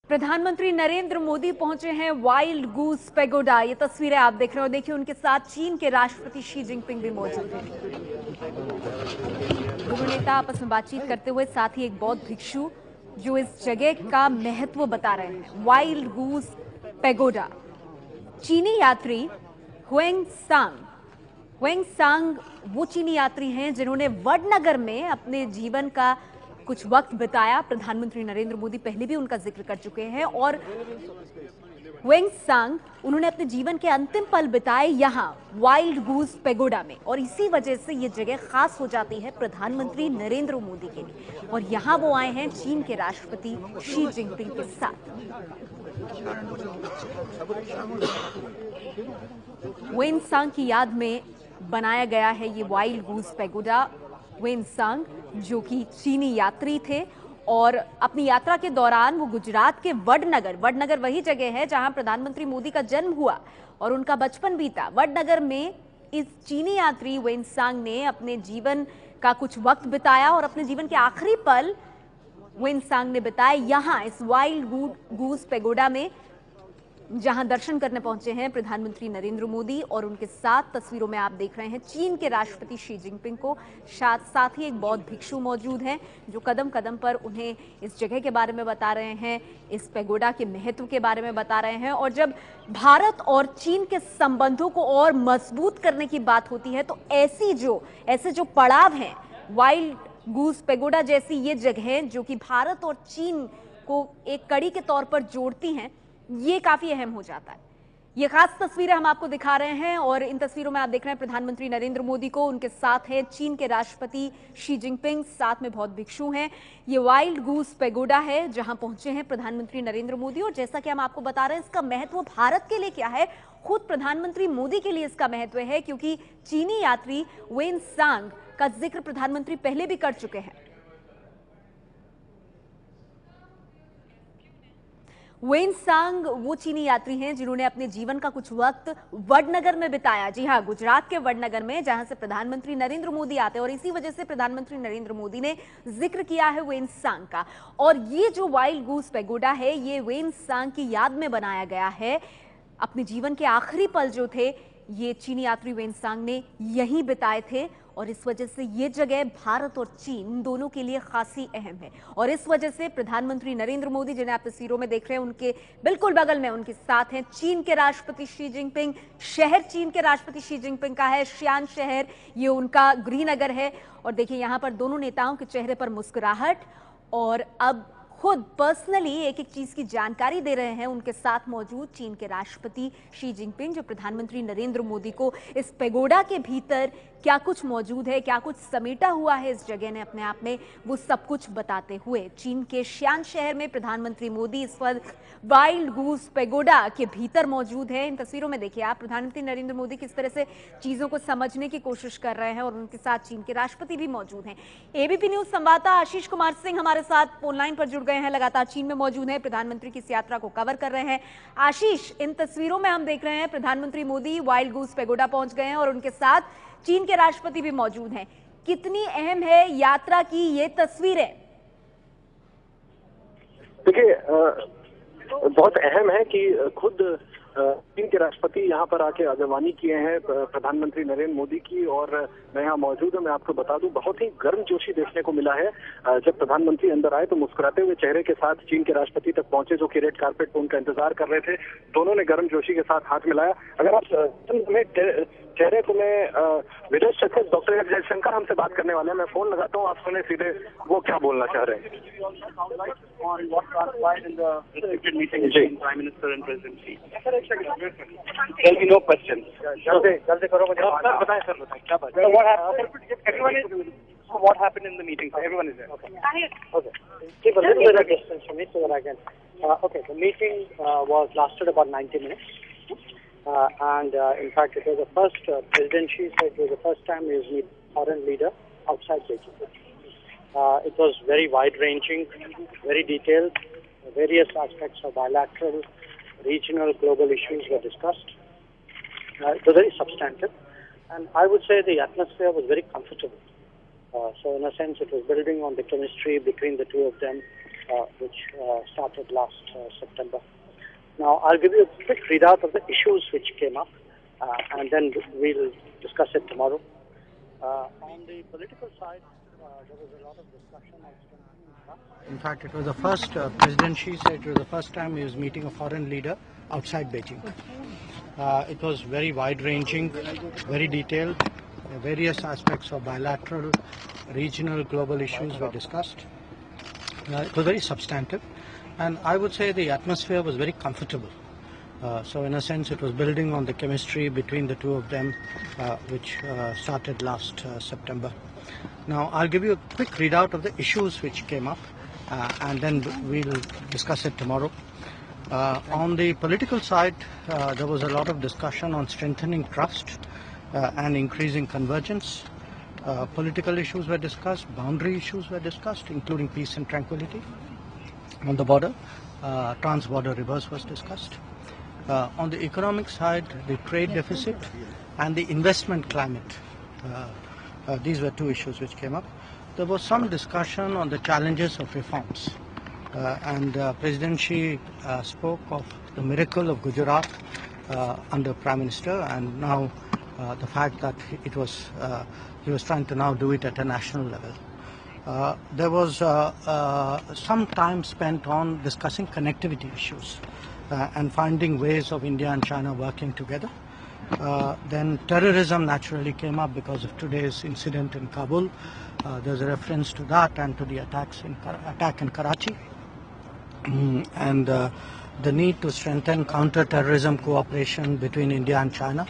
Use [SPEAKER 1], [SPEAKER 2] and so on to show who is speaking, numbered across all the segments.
[SPEAKER 1] प्रधानमंत्री नरेंद्र मोदी पहुंचे हैं वाइल्ड गूस पैगोडा। ये तस्वीरें आप देख रहे हो। देखिए, उनके साथ चीन के राष्ट्रपति शी जिनपिंग भी मौजूद हैं। दोनों नेता आपस में बातचीत करते हुए, साथ ही एक बौद्ध भिक्षु जो इस जगह का महत्व बता रहे हैं। Wild goose pagoda. चीनी यात्री हुएंग सांग वो चीनी यात्री हैं जिन्होंने वडनगर में अपने जीवन का कुछ वक्त बिताया। प्रधानमंत्री नरेंद्र मोदी पहले भी उनका जिक्र कर चुके हैं और हुएंग सांग उन्होंने अपने जीवन के अंतिम पल बिताए यहां वाइल्ड गूस पैगोडा में, और इसी वजह से ये जगह खास हो जाती है प्रधानमंत्री नरेंद्र मोदी के लिए। और यहां वो आए हैं चीन के राष्ट्रपति शी जिनपिंग के साथ। हुएंग सांग की याद में बनाया गया है ये वाइल्ड गूस पैगोडा। हुएंग सांग जो कि चीनी यात्री थे और अपनी यात्रा के दौरान वो गुजरात के वडनगर वही जगह है जहां प्रधानमंत्री मोदी का जन्म हुआ और उनका बचपन बीता। वडनगर में इस चीनी यात्री हुएंग सांग ने अपने जीवन का कुछ वक्त बिताया और अपने जीवन के आखिरी पल हुएंग सांग ने बिताए यहां इस वाइल्ड गूस पैगोडा में, जहां दर्शन करने पहुंचे हैं प्रधानमंत्री नरेंद्र मोदी। और उनके साथ तस्वीरों में आप देख रहे हैं चीन के राष्ट्रपति शी जिनपिंग को। साथ ही एक बौद्ध भिक्षु मौजूद हैं जो कदम कदम पर उन्हें इस जगह के बारे में बता रहे हैं, इस पैगोडा के महत्व के बारे में बता रहे हैं। और जब भारत और चीन के संबंधों को और मजबूत करने की बात होती है तो ऐसे जो पड़ाव हैं, वाइल्ड गूस पैगोडा जैसी ये जगह जो कि भारत और चीन को एक कड़ी के तौर पर जोड़ती हैं, ये काफी अहम हो जाता है। ये खास तस्वीरें हम आपको दिखा रहे हैं और इन तस्वीरों में आप देख रहे हैं प्रधानमंत्री नरेंद्र मोदी को, उनके साथ है चीन के राष्ट्रपति शी जिनपिंग, साथ में बौद्ध भिक्षु हैं। ये वाइल्ड गूस पैगोडा है जहां पहुंचे हैं प्रधानमंत्री नरेंद्र मोदी। और जैसा कि हम आपको बता रहे हैं, इसका महत्व भारत के लिए क्या है, खुद प्रधानमंत्री मोदी के लिए इसका महत्व है, क्योंकि चीनी यात्री हुएंग सांग का जिक्र प्रधानमंत्री पहले भी कर चुके हैं। हुएंग सांग वो चीनी यात्री हैं जिन्होंने अपने जीवन का कुछ वक्त वडनगर में बिताया। जी हां, गुजरात के वडनगर में, जहां से प्रधानमंत्री नरेंद्र मोदी आते हैं और इसी वजह से प्रधानमंत्री नरेंद्र मोदी ने जिक्र किया है हुएंग सांग का। और ये जो वाइल्ड गूस पैगोडा है, ये हुएंग सांग की याद में बनाया गया है। अपने जीवन के आखिरी पल जो थे, ये चीनी यात्री हुएंग सांग ने यहीं बिताए थे और इस वजह से ये जगह भारत और चीन दोनों के लिए खासी अहम है। और इस वजह से प्रधानमंत्री नरेंद्र मोदी, जिन्हें आप तस्वीरों में देख रहे हैं, उनके बिल्कुल बगल में उनके साथ हैं चीन के राष्ट्रपति शी जिनपिंग। शहर चीन के राष्ट्रपति शी जिनपिंग का है शियान शहर, ये उनका गृहनगर है। और देखिए, यहाँ पर दोनों नेताओं के चेहरे पर मुस्कुराहट, और अब खुद पर्सनली एक एक चीज की जानकारी दे रहे हैं उनके साथ मौजूद चीन के राष्ट्रपति शी जिनपिंग, जो प्रधानमंत्री नरेंद्र मोदी को इस पैगोडा के भीतर क्या कुछ मौजूद है, क्या कुछ समेटा हुआ है इस जगह ने अपने आप में, वो सब कुछ बताते हुए चीन के शियान शहर में प्रधानमंत्री मोदी इस वक्त वाइल्ड गूस पैगोडा के भीतर मौजूद है। इन तस्वीरों में देखिए आप प्रधानमंत्री नरेंद्र मोदी किस तरह से चीजों को समझने की कोशिश कर रहे हैं और उनके साथ चीन के राष्ट्रपति भी मौजूद हैं। एबीपी न्यूज संवाददाता आशीष कुमार सिंह हमारे साथ फोन लाइन पर जुड़ गए हैं, लगातार चीन में मौजूद हैं, प्रधानमंत्री की इस यात्रा को कवर कर रहे हैं। आशीष, इन तस्वीरों में हम देख रहे हैं प्रधानमंत्री मोदी वाइल्ड गूस पैगोडा पहुंच गए हैं और उनके साथ चीन के राष्ट्रपति भी मौजूद हैं। कितनी अहम है यात्रा की ये तस्वीरें?
[SPEAKER 2] देखिए, बहुत अहम है कि खुद चीन के राष्ट्रपति यहाँ पर आके आगवानी किए हैं प्रधानमंत्री नरेंद्र मोदी की, और मैं यहाँ मौजूद हूँ। मैं आपको बता दूं, बहुत ही गर्मजोशी देखने को मिला है। जब प्रधानमंत्री अंदर आए तो मुस्कुराते हुए चेहरे के साथ चीन के राष्ट्रपति तक पहुंचे, जो कि रेड कार्पेट पर उनका इंतजार कर रहे थे। दोनों ने गर्मजोशी के साथ हाथ मिलाया। अगर आप चेहरे को मैं विदेश सचिव डॉक्टर एस जयशंकर हमसे बात करने वाले हैं, मैं फोन लगाता हूँ, आप सुने सीधे वो क्या बोलना चाह रहे हैं। There'll be no questions. जल्दी करो, मुझे बताएं सर, क्या बात है? What happened in the meeting? Everyone is there. Okay. Keep a little bit of distance from me so that I can. Okay, the meeting was lasted about 90 minutes. And in fact, it was the first, President Xi said it was the first time he was meeting a foreign leader outside Beijing. It was very wide-ranging, very detailed. Various aspects of bilateral, regional, global issues were discussed. It was very substantive. And I would say the atmosphere was very comfortable. So in a sense, it was building on the chemistry between the two of them.
[SPEAKER 3] which started last September. Now, I'll give you a quick readout of the issues which came up, and then we'll discuss it tomorrow. On the political side, there was a lot of discussion on strengthening trust.
[SPEAKER 4] In fact, it was the first, President Xi said it was the first time he was meeting a foreign leader outside Beijing. It was very wide-ranging, very detailed. Various aspects of bilateral, regional, global issues were discussed. It was very substantive, and I would say the atmosphere was very comfortable. So in a sense, it was building on the chemistry between the two of them, which started last September. Now, I'll give you a quick readout of the issues which came up, and then we'll discuss it tomorrow. On the political side, there was a lot of discussion on strengthening trust and increasing convergence. Political issues were discussed, boundary issues were discussed, including peace and tranquility on the border. Trans-border rivers was discussed. On the economic side, the trade deficit and the investment climate. These were two issues which came up. There was some discussion on the challenges of reforms. And President Xi spoke of the miracle of Gujarat under Prime Minister, and now the fact that he was trying to now do it at a national level. There was some time spent on discussing connectivity issues and finding ways of India and China working together. Then terrorism naturally came up because of today's incident in Kabul. There's a reference to that and to the attack in Karachi. And the need to strengthen counter-terrorism cooperation between India and China.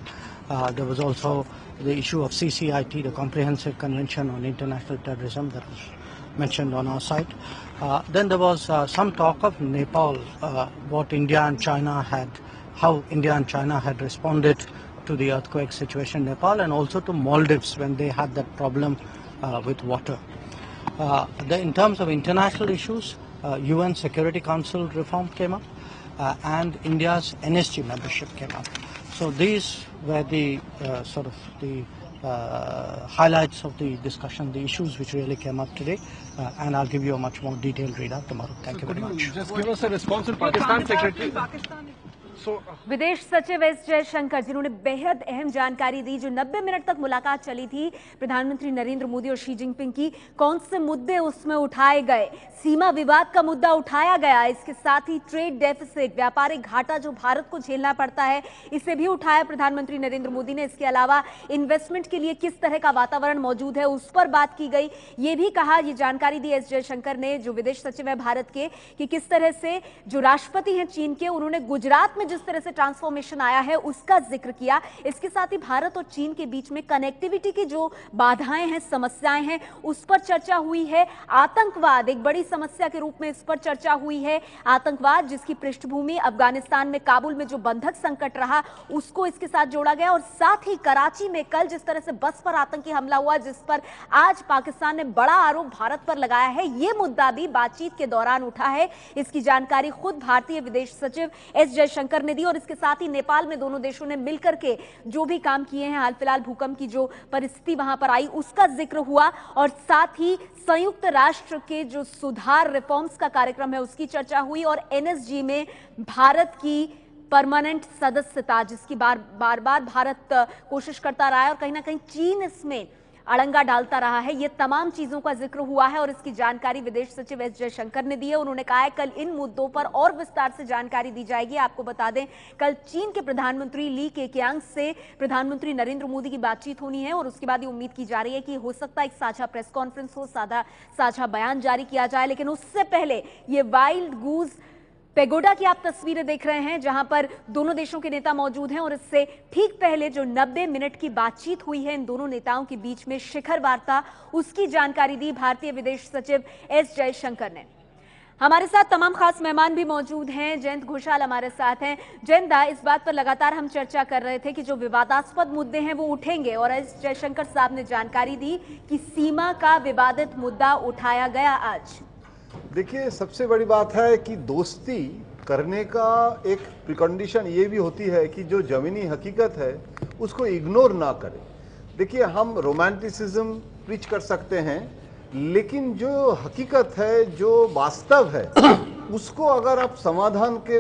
[SPEAKER 4] There was also the issue of CCIT, the Comprehensive Convention on International Terrorism, that was mentioned on our side. Then there was some talk of Nepal, what India and China had, how India and China had responded to the earthquake situation in Nepal, and also to Maldives when they had that problem with water. In terms of international issues, UN Security Council reform came up, and India's NSG membership came up. So these were the highlights of the discussion, the issues which really came up today, and I'll give you a much more detailed readout tomorrow. Thank you very much.
[SPEAKER 5] Just give us a response on Pakistan Secretary.
[SPEAKER 1] विदेश सचिव S Jaishankar जिन्होंने बेहद अहम जानकारी दी। जो 90 minute तक मुलाकात चली थी प्रधानमंत्री नरेंद्र मोदी और शी जिनपिंग की, कौन से मुद्दे उसमें उठाए गए? सीमा विवाद का मुद्दा उठाया गया, इसके साथ ही ट्रेड डेफिसिट, व्यापारिक घाटा जो भारत को झेलना पड़ता है, इसे भी उठाया प्रधानमंत्री नरेंद्र मोदी ने। इसके अलावा इन्वेस्टमेंट के लिए किस तरह का वातावरण मौजूद है, उस पर बात की गई। ये भी कहा, ये जानकारी दी एस जयशंकर ने, जो विदेश सचिव है भारत के, कि किस तरह से जो राष्ट्रपति हैं चीन के, उन्होंने गुजरात में जिस तरह से ट्रांसफॉर्मेशन आया है उसका जिक्र किया। इसके साथ ही भारत और चीन के बीच में कनेक्टिविटी की जो बाधाएं हैं, समस्याएं हैं, उस पर चर्चा हुई है। आतंकवाद एक बड़ी समस्या के रूप में इस पर चर्चा हुई है। आतंकवाद जिसकी पृष्ठभूमि अफगानिस्तान में काबुल में जो बंधक संकट रहा, उसको इसके साथ जोड़ा गया। और साथ ही कराची में कल जिस तरह से बस पर आतंकी हमला हुआ, जिस पर आज पाकिस्तान ने बड़ा आरोप भारत पर लगाया है, यह मुद्दा भी बातचीत के दौरान उठा है। इसकी जानकारी खुद भारतीय विदेश सचिव एस जयशंकर ने दी। और इसके साथ ही नेपाल में दोनों देशों ने मिलकर के जो भी काम किए हैं, हाल फिलहाल भूकंप की जो परिस्थिति वहां पर आई उसका जिक्र हुआ। और साथ ही संयुक्त राष्ट्र के जो सुधार रिफॉर्म्स का कार्यक्रम है उसकी चर्चा हुई। और एनएसजी में भारत की परमानेंट सदस्यता, जिसकी बार बार भारत कोशिश करता रहा है और कहीं ना कहीं चीन इसमें अड़ंगा डालता रहा है, ये तमाम चीजों का जिक्र हुआ है। और इसकी जानकारी विदेश सचिव एस जयशंकर ने दी है। उन्होंने कहा है कल इन मुद्दों पर और विस्तार से जानकारी दी जाएगी। आपको बता दें, कल चीन के प्रधानमंत्री ली केक्यांग से प्रधानमंत्री नरेंद्र मोदी की बातचीत होनी है। और उसके बाद ये उम्मीद की जा रही है कि हो सकता है एक साझा प्रेस कॉन्फ्रेंस हो, साझा बयान जारी किया जाए। लेकिन उससे पहले ये वाइल्ड गूज पेगोडा की आप तस्वीरें देख रहे हैं, जहां पर दोनों देशों के नेता मौजूद हैं। और इससे ठीक पहले जो 90 मिनट की बातचीत हुई है इन दोनों नेताओं के बीच में, शिखर वार्ता, उसकी जानकारी दी भारतीय विदेश सचिव एस जयशंकर ने। हमारे साथ तमाम खास मेहमान भी मौजूद हैं। जयंत घोषाल हमारे साथ हैं। जयंत, इस बात पर लगातार हम चर्चा कर रहे थे कि जो विवादास्पद मुद्दे हैं वो उठेंगे, और एस जयशंकर साहब ने जानकारी दी कि सीमा का विवादित मुद्दा उठाया गया आज।
[SPEAKER 6] देखिए, सबसे बड़ी बात है कि दोस्ती करने का एक प्रिकंडीशन ये भी होती है कि जो जमीनी हकीकत है उसको इग्नोर ना करें। देखिए, हम रोमांटिसिज्म प्रीच कर सकते हैं, लेकिन जो हकीकत है, जो वास्तव है, उसको अगर आप समाधान के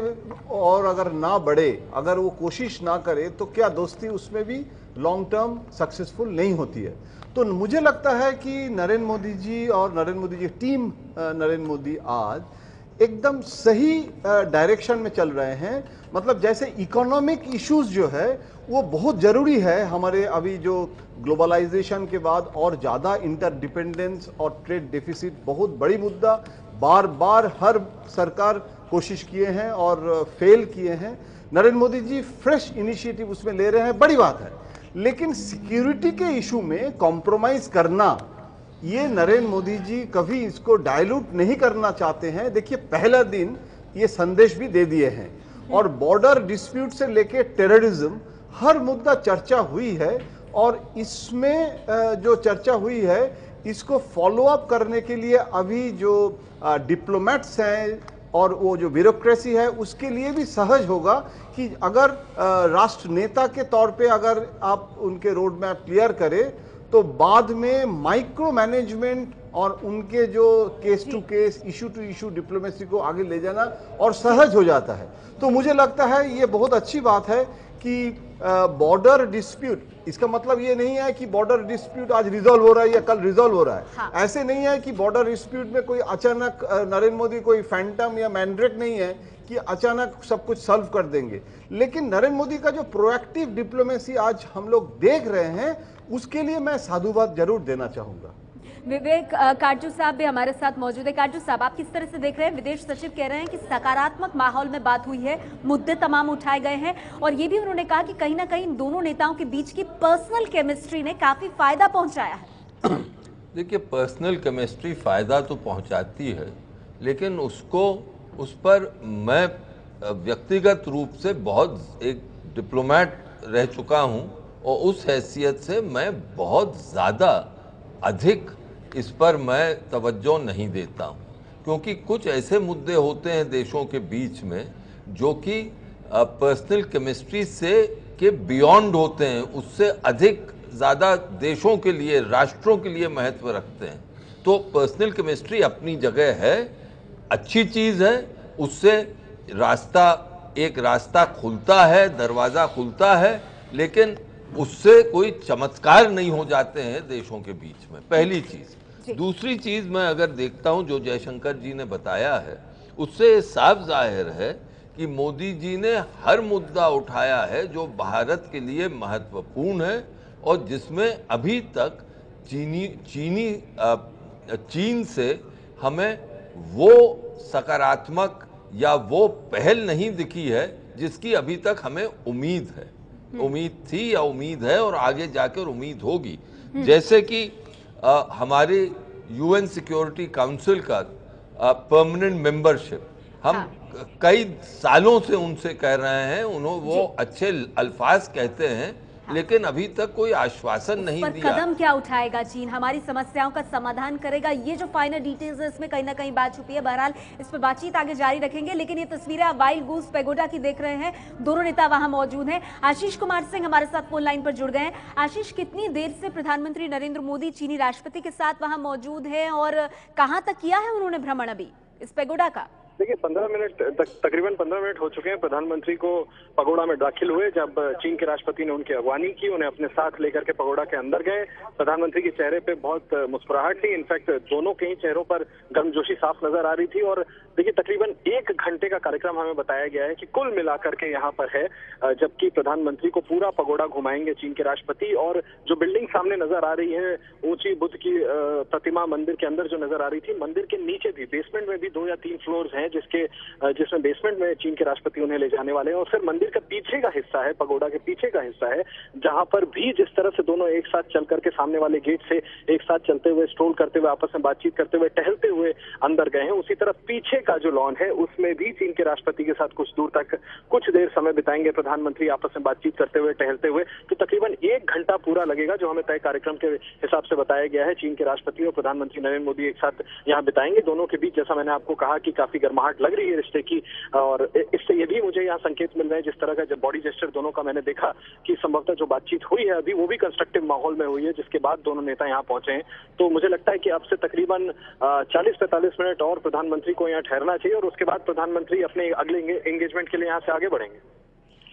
[SPEAKER 6] और अगर ना बढ़े, अगर वो कोशिश ना करे, तो क्या दोस्ती उसमें भी लॉन्ग टर्म सक्सेसफुल नहीं होती है। तो मुझे लगता है कि नरेंद्र मोदी जी और नरेंद्र मोदी जी टीम, नरेंद्र मोदी आज एकदम सही डायरेक्शन में चल रहे हैं। मतलब जैसे इकोनॉमिक इश्यूज जो है वो बहुत जरूरी है हमारे, अभी जो ग्लोबलाइजेशन के बाद और ज़्यादा इंटरडिपेंडेंस और ट्रेड डेफिसिट बहुत बड़ी मुद्दा, बार बार हर सरकार कोशिश किए हैं और फेल किए हैं। नरेंद्र मोदी जी फ्रेश इनिशिएटिव उसमें ले रहे हैं, बड़ी बात है। लेकिन सिक्योरिटी के इशू में कॉम्प्रोमाइज करना, ये नरेंद्र मोदी जी कभी इसको डायलूट नहीं करना चाहते हैं। देखिए, पहला दिन ये संदेश भी दे दिए हैं, और बॉर्डर डिस्प्यूट से लेके टेररिज्म हर मुद्दा चर्चा हुई है, और इसमें जो चर्चा हुई है इसको फॉलो अप करने के लिए अभी जो डिप्लोमेट्स हैं और वो जो ब्यूरोक्रेसी है, उसके लिए भी सहज होगा कि अगर राष्ट्र नेता के तौर पे अगर आप उनके रोड मैप क्लियर करें, तो बाद में माइक्रो मैनेजमेंट और उनके जो case to case, issue to issue diplomacy को आगे ले जाना और सहज हो जाता है। तो मुझे लगता है ये बहुत अच्छी बात है कि बॉर्डर डिस्प्यूट, इसका मतलब ये नहीं है कि बॉर्डर डिस्प्यूट आज रिजॉल्व हो रहा है या कल रिजॉल्व हो रहा है।
[SPEAKER 1] हाँ।
[SPEAKER 6] ऐसे नहीं है कि बॉर्डर डिस्प्यूट में कोई अचानक नरेंद्र मोदी कोई फैंटम या मैंड्रेक नहीं है कि अचानक सब कुछ सॉल्व कर देंगे। लेकिन नरेंद्र मोदी का जो प्रोएक्टिव डिप्लोमेसी आज हम लोग देख रहे हैं, उसके लिए मैं साधुवाद जरूर देना चाहूंगा।
[SPEAKER 1] विवेक काटजू साहब भी हमारे साथ मौजूद है। काटजू साहब, आप किस तरह से देख रहे हैं? विदेश सचिव कह रहे हैं कि सकारात्मक माहौल में बात हुई है, मुद्दे तमाम उठाए गए हैं, और ये भी उन्होंने कहा कि कहीं ना कहीं इन दोनों नेताओं के बीच की पर्सनल केमिस्ट्री ने काफी फायदा पहुंचाया है।
[SPEAKER 7] देखिए, पर्सनल केमिस्ट्री फायदा तो पहुंचाती है, लेकिन उस पर मैं व्यक्तिगत रूप से बहुत एक डिप्लोमेट रह चुका हूं, और उस हैसियत से मैं बहुत ज़्यादा अधिक इस पर मैं तवज्जो नहीं देता हूं, क्योंकि कुछ ऐसे मुद्दे होते हैं देशों के बीच में जो कि पर्सनल केमिस्ट्री से के बियॉन्ड होते हैं, उससे अधिक ज़्यादा देशों के लिए, राष्ट्रों के लिए महत्व रखते हैं। तो पर्सनल केमिस्ट्री अपनी जगह है, अच्छी चीज़ है, उससे एक रास्ता खुलता है, दरवाज़ा खुलता है, लेकिन उससे कोई चमत्कार नहीं हो जाते हैं देशों के बीच में, पहली चीज़। दूसरी चीज़ मैं अगर देखता हूं जो जयशंकर जी ने बताया है, उससे साफ जाहिर है कि मोदी जी ने हर मुद्दा उठाया है जो भारत के लिए महत्वपूर्ण है, और जिसमें अभी तक चीन से हमें वो सकारात्मक या वो पहल नहीं दिखी है जिसकी अभी तक हमें उम्मीद है, उम्मीद थी या उम्मीद है, और आगे जाकर उम्मीद होगी। जैसे कि हमारे यूएन सिक्योरिटी काउंसिल का परमानेंट मेंबरशिप, हम कई सालों से उनसे कह रहे हैं, वो अच्छे अल्फाज कहते हैं, लेकिन अभी तक कोई आश्वासन नहीं दिया।
[SPEAKER 1] कदम क्या उठाएगा चीन? हमारी समस्याओं का समाधान करेगा? ये जो फाइनल डिटेल्स है, इसमें कहीं ना कहीं बात छुपी है। बहरहाल इस पर बातचीत आगे जारी रखेंगे, लेकिन ये तस्वीरें आप वाइल्ड गूस पैगोडा की देख रहे हैं, दोनों नेता वहां मौजूद हैं। आशीष कुमार सिंह हमारे साथ फोन लाइन पर जुड़ गए हैं। आशीष, कितनी देर से प्रधानमंत्री नरेंद्र मोदी चीनी राष्ट्रपति के साथ वहां मौजूद है, और कहां तक किया है उन्होंने भ्रमण अभी इस पैगोडा का?
[SPEAKER 2] देखिए, 15 मिनट तकरीबन 15 मिनट हो चुके हैं प्रधानमंत्री को पगोड़ा में दाखिल हुए। जब चीन के राष्ट्रपति ने उनकी अगवानी की, उन्हें अपने साथ लेकर के पगोड़ा के अंदर गए। प्रधानमंत्री के चेहरे पे बहुत मुस्कुराहट थी, इनफैक्ट दोनों के ही चेहरों पर गर्मजोशी साफ नजर आ रही थी। और देखिए, तकरीबन 1 घंटे का कार्यक्रम हमें बताया गया है कि कुल मिलाकर के यहाँ पर है, जबकि प्रधानमंत्री को पूरा पगोड़ा घुमाएंगे चीन के राष्ट्रपति। और जो बिल्डिंग सामने नजर आ रही है, ऊंची बुद्ध की प्रतिमा मंदिर के अंदर जो नजर आ रही थी, मंदिर के नीचे भी, बेसमेंट में भी 2 या 3 फ्लोर्स हैं, जिसमें बेसमेंट में चीन के राष्ट्रपति उन्हें ले जाने वाले हैं। और फिर मंदिर का पीछे का हिस्सा है, पगोड़ा के पीछे का हिस्सा है, जहां पर भी जिस तरह से दोनों एक साथ चल करके सामने वाले गेट से एक साथ चलते हुए, स्ट्रोल करते हुए, आपस में बातचीत करते हुए, टहलते हुए अंदर गए हैं, उसी तरह पीछे का जो लॉन है उसमें भी चीन के राष्ट्रपति के साथ कुछ दूर तक कुछ देर समय बिताएंगे प्रधानमंत्री, आपस में बातचीत करते हुए, टहलते हुए। तो तकरीबन 1 घंटा पूरा लगेगा, जो हमें तय कार्यक्रम के हिसाब से बताया गया है। चीन के राष्ट्रपति और प्रधानमंत्री नरेंद्र मोदी एक साथ यहाँ बिताएंगे। दोनों के बीच, जैसा मैंने आपको कहा, कि काफी गर्मा गर्माहट लग रही है रिश्ते की। और इससे ये भी मुझे यहाँ संकेत मिल रहे हैं, जिस तरह का जब बॉडी जेस्चर दोनों का मैंने देखा, कि संभवतः जो बातचीत हुई है अभी वो भी कंस्ट्रक्टिव माहौल में हुई है, जिसके बाद दोनों नेता यहाँ पहुंचे हैं। तो मुझे लगता है कि अब से तकरीबन 40-45 मिनट और प्रधानमंत्री को यहाँ ठहरना चाहिए और उसके बाद प्रधानमंत्री अपने अगले एंगेजमेंट के लिए यहाँ से आगे बढ़ेंगे।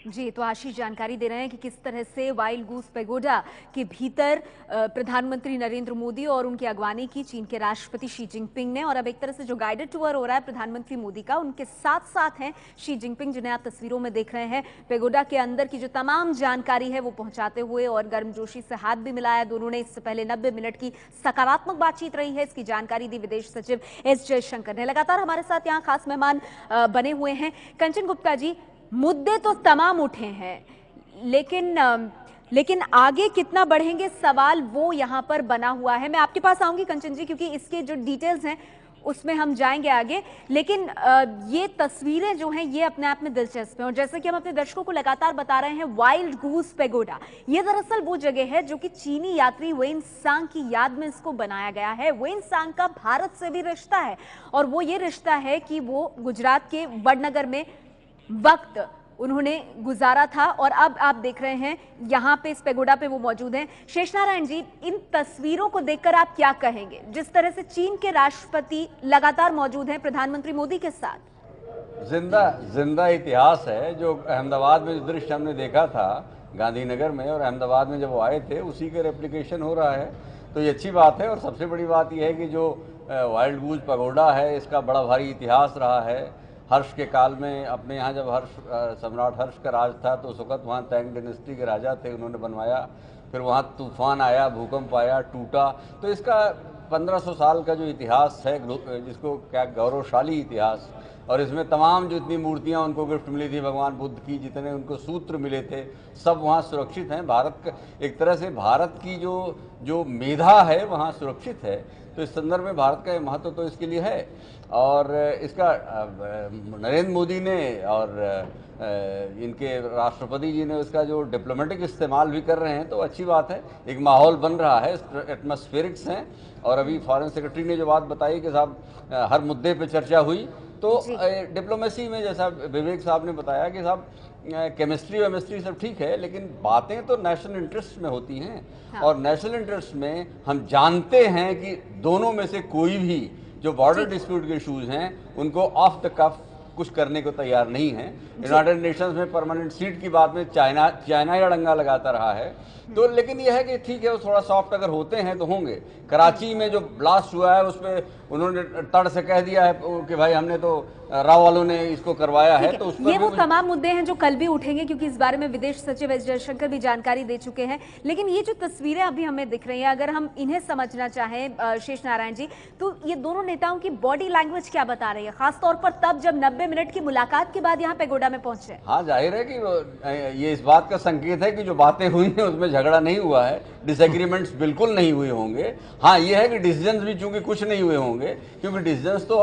[SPEAKER 1] जी, तो आशीष जानकारी दे रहे हैं कि किस तरह से वाइल्ड गूस पैगोडा के भीतर प्रधानमंत्री नरेंद्र मोदी और उनकी अगवानी की चीन के राष्ट्रपति शी जिनपिंग ने, और अब एक तरह से जो गाइडेड टूर हो रहा है प्रधानमंत्री मोदी का, उनके साथ साथ हैं शी जिनपिंग, जिन्हें आप तस्वीरों में देख रहे हैं। पैगोडा के अंदर की जो तमाम जानकारी है वो पहुंचाते हुए और गर्मजोशी से हाथ भी मिलाया दोनों ने। इससे पहले 90 मिनट की सकारात्मक बातचीत रही है, इसकी जानकारी दी विदेश सचिव एस जयशंकर ने। लगातार हमारे साथ यहाँ खास मेहमान बने हुए हैं। कंचन गुप्ता जी, मुद्दे तो तमाम उठे हैं, लेकिन आगे कितना बढ़ेंगे सवाल वो यहाँ पर बना हुआ है। मैं आपके पास आऊंगी कंचन जी, क्योंकि इसके जो डिटेल्स हैं उसमें हम जाएंगे आगे। लेकिन ये तस्वीरें जो हैं ये अपने आप में दिलचस्प हैं, और जैसे कि हम अपने दर्शकों को लगातार बता रहे हैं, वाइल्ड गूस पैगोडा ये दरअसल वो जगह है जो कि चीनी यात्री वेन सांग की याद में इसको बनाया गया है। वेन सांग का भारत से भी रिश्ता है, और वो ये रिश्ता है कि वो गुजरात के वडनगर में वक्त उन्होंने गुजारा था, और अब आप देख रहे हैं यहाँ पे इस पैगोडा पे वो मौजूद हैं। शेषनारायण जी, इन तस्वीरों को देखकर आप क्या कहेंगे, जिस तरह से चीन के राष्ट्रपति लगातार मौजूद हैं प्रधानमंत्री मोदी के साथ?
[SPEAKER 8] जिंदा इतिहास है। जो अहमदाबाद में जो दृश्य हमने देखा था गांधीनगर में, और अहमदाबाद में जब वो आए थे, उसी के रेप्लिकेशन हो रहा है, तो ये अच्छी बात है। और सबसे बड़ी बात यह है कि जो वाइल्ड गूस पैगोडा है, इसका बड़ा भारी इतिहास रहा है। हर्ष के काल में, अपने यहाँ जब सम्राट हर्ष का राज था, तो उस वक्त वहाँ तैंग डायनेस्टी के राजा थे, उन्होंने बनवाया। फिर वहाँ तूफान आया, भूकंप आया, टूटा। तो इसका 1500 साल का जो इतिहास है, जिसको क्या गौरवशाली इतिहास, और इसमें तमाम जो इतनी मूर्तियाँ उनको गिफ्ट मिली थी भगवान बुद्ध की, जितने उनको सूत्र मिले थे, सब वहाँ सुरक्षित हैं। भारत का एक तरह से भारत की जो मेधा है वहाँ सुरक्षित है। तो इस संदर्भ में भारत का महत्व तो इसके लिए है। और इसका नरेंद्र मोदी ने और इनके राष्ट्रपति जी ने उसका जो डिप्लोमेटिक इस्तेमाल भी कर रहे हैं, तो अच्छी बात है। एक माहौल बन रहा है, एटमॉस्फेरिक्स हैं। और अभी फॉरेन सेक्रेटरी ने जो बात बताई कि साहब हर मुद्दे पे चर्चा हुई, तो डिप्लोमेसी में जैसा विवेक साहब ने बताया कि साहब केमिस्ट्री सब ठीक है, लेकिन बातें तो नेशनल इंटरेस्ट में होती हैं। हाँ। और नेशनल इंटरेस्ट में हम जानते हैं कि दोनों में से कोई भी जो बॉर्डर डिस्प्यूट के इशूज हैं, उनको ऑफ द कफ कुछ करने को तैयार नहीं है। यूनाइटेड नेशंस में परमानेंट सीट की बात में चाइना या डंगा लगाता रहा है। तो लेकिन यह है कि ठीक है, वो थोड़ा सॉफ्ट अगर होते हैं तो होंगे। कराची में जो ब्लास्ट हुआ है उसमें उन्होंने तड़ से कह दिया है कि भाई हमने तो राव वालों ने इसको करवाया है। तो उस पर
[SPEAKER 1] ये वो तमाम मुद्दे हैं जो कल भी उठेंगे, क्योंकि इस बारे में विदेश सचिव एस जयशंकर भी जानकारी दे चुके हैं। लेकिन ये जो तस्वीरें अभी हमें दिख रही हैं, अगर हम इन्हें समझना चाहें शेष नारायण जी, तो ये दोनों नेताओं की बॉडी लैंग्वेज क्या बता रही है, खासतौर पर तब जब 90 मिनट की मुलाकात के बाद यहाँ पैगोडा में पहुंचे?
[SPEAKER 8] हाँ, जाहिर है कि ये इस बात का संकेत है कि जो बातें हुई हैं उसमें झगड़ा नहीं हुआ है, डिसएग्रीमेंट्स बिल्कुल नहीं हुए होंगे। हाँ, ये है कि डिसीजंस भी चूंकि कुछ नहीं हुए होंगे, क्योंकि डिसीजंस तो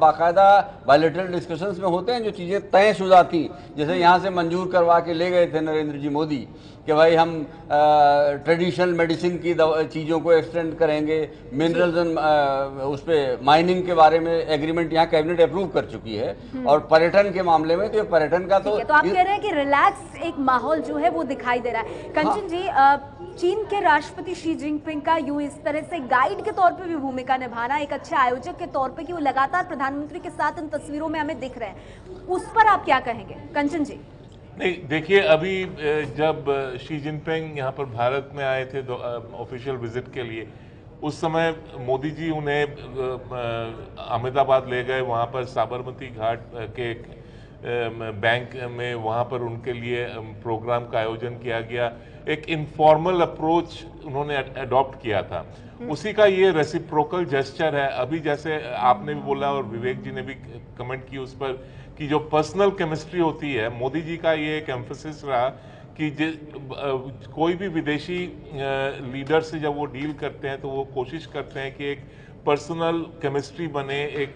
[SPEAKER 8] बाकायदा बायलैटरल डिस्कशंस में होते हैं। जो चीज़ें तयशुदा थी, जैसे यहाँ से मंजूर करवा के ले गए थे नरेंद्र जी मोदी कि भाई हम ट्रेडिशनल मेडिसिन की चीज़ों को एक्सटेंड करेंगे, मिनरल्स एंड उस पर माइनिंग के बारे में एग्रीमेंट यहाँ कैबिनेट अप्रूव कर चुकी है। और पर्यटन के मामले में तो पर्यटन का तो
[SPEAKER 1] आप कह रहे हैं कि रिलैक्स एक माहौल जो है वो दिखाई दे रहा है। कंचन जी, चीन के राष्ट्रपति शी जिनपिंग का यूं इस तरह से गाइड के तौर पे भी भूमिका निभाना, एक अच्छे आयोजक के तौर पे कि वो लगातार प्रधानमंत्री के साथ इन तस्वीरों में हमें दिख रहे हैं, उस पर आप क्या कहेंगे कंचन जी?
[SPEAKER 9] नहीं, देखिए, अभी जब शी जिनपिंग यहाँ पर भारत में आए थे ऑफिशियल विजिट के लिए, उस समय मोदी जी उन्हें अहमदाबाद ले गए। वहाँ पर साबरमती घाट के बैंक में वहाँ पर उनके लिए प्रोग्राम का आयोजन किया गया। एक इनफॉर्मल अप्रोच उन्होंने अडॉप्ट किया था, उसी का ये रेसिप्रोकल जेस्चर है। अभी जैसे आपने भी बोला और विवेक जी ने भी कमेंट की उस पर कि जो पर्सनल केमिस्ट्री होती है, मोदी जी का ये एक एम्फेसिस रहा कि कोई भी विदेशी लीडर से जब वो डील करते हैं तो वो कोशिश करते हैं कि एक पर्सनल केमिस्ट्री बने, एक